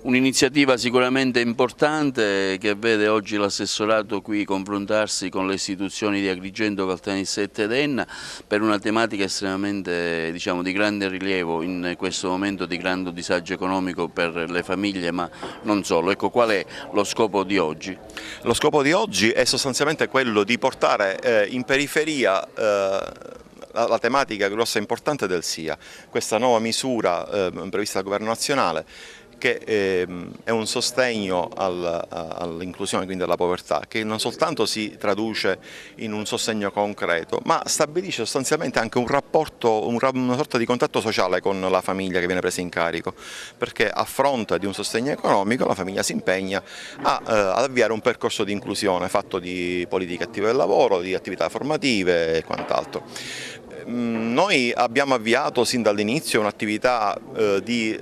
Un'iniziativa sicuramente importante che vede oggi l'assessorato qui confrontarsi con le istituzioni di Agrigento, Caltanissetta ed Enna per una tematica estremamente di grande rilievo in questo momento di grande disagio economico per le famiglie, ma non solo. Ecco, qual è lo scopo di oggi? Lo scopo di oggi è sostanzialmente quello di portare in periferia la tematica grossa e importante del SIA, questa nuova misura prevista dal Governo nazionale che è un sostegno all'inclusione, quindi alla povertà, che non soltanto si traduce in un sostegno concreto, ma stabilisce sostanzialmente anche un rapporto, una sorta di contatto sociale con la famiglia che viene presa in carico, perché a fronte di un sostegno economico la famiglia si impegna ad avviare un percorso di inclusione fatto di politiche attive del lavoro, di attività formative e quant'altro. Noi abbiamo avviato sin dall'inizio un'attività di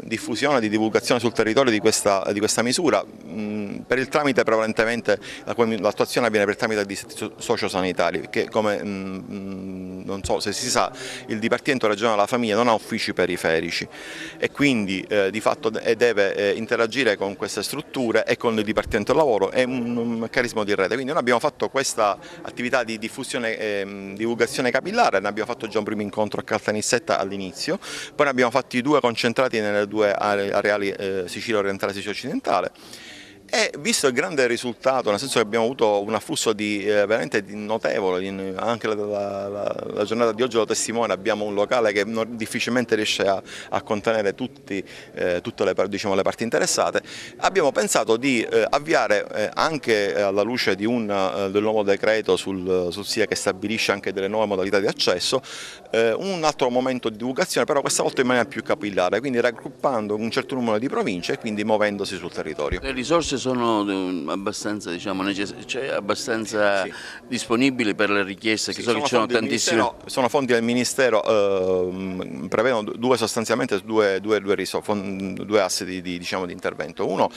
diffusione, di divulgazione sul territorio di questa misura, per il tramite prevalentemente, l'attuazione avviene per il tramite di distretti sociosanitari, che come non so se si sa il Dipartimento regionale della famiglia non ha uffici periferici e quindi di fatto deve interagire con queste strutture e con il Dipartimento del lavoro, è un meccanismo di rete, quindi noi abbiamo fatto questa attività di diffusione, divulgazione capillare. Ne abbiamo fatto già un primo incontro a Caltanissetta all'inizio, poi ne abbiamo fatti due concentrati nelle due areali Sicilia orientale e Sicilia occidentale. E visto il grande risultato, nel senso che abbiamo avuto un afflusso veramente notevole, anche la giornata di oggi lo testimone, abbiamo un locale che difficilmente riesce a contenere tutte le parti interessate, abbiamo pensato di avviare anche alla luce del nuovo decreto sul SIA che stabilisce anche delle nuove modalità di accesso, un altro momento di divulgazione, però questa volta in maniera più capillare, quindi raggruppando un certo numero di province e quindi muovendosi sul territorio. Le risorse sono abbastanza, abbastanza Sì. disponibili per le richieste, che so che ci sono tantissime. Sono fondi del Ministero, prevedono sostanzialmente due assi di intervento. Uno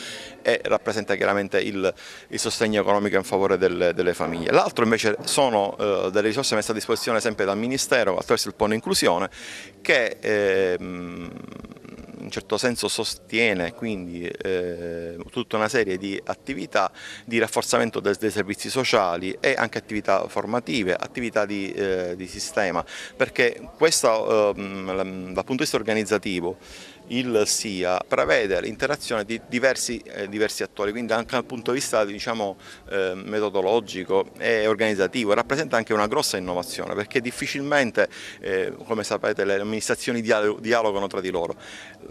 rappresenta chiaramente il sostegno economico in favore delle famiglie, l'altro invece sono delle risorse messe a disposizione sempre dal Ministero attraverso il Piano Inclusione, che in un certo senso sostiene quindi tutta una serie di attività di rafforzamento dei servizi sociali e anche attività formative, attività di sistema, perché questo dal punto di vista organizzativo il SIA prevede l'interazione di diversi attori, quindi anche dal punto di vista metodologico e organizzativo rappresenta anche una grossa innovazione, perché difficilmente, come sapete, le amministrazioni dialogano tra di loro.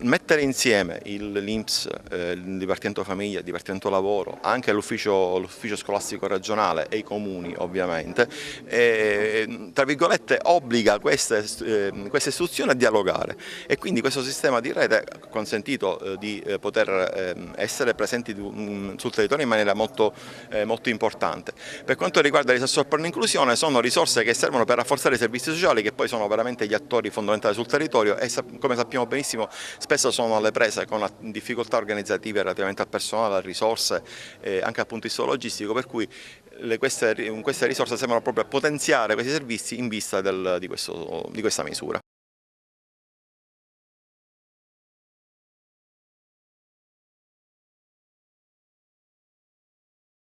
Mettere insieme l'INPS, il Dipartimento Famiglia, il Dipartimento Lavoro, anche l'ufficio scolastico regionale e i comuni ovviamente, tra virgolette obbliga queste istituzioni a dialogare, e quindi questo sistema di rete ha consentito di poter essere presenti sul territorio in maniera molto importante. Per quanto riguarda le risorse per l'inclusione, sono risorse che servono per rafforzare i servizi sociali, che poi sono veramente gli attori fondamentali sul territorio e, come sappiamo benissimo, spesso sono alle prese con difficoltà organizzative relativamente al personale, alle risorse, anche dal punto di vista logistico, per cui queste risorse servono proprio a potenziare questi servizi in vista di questa misura.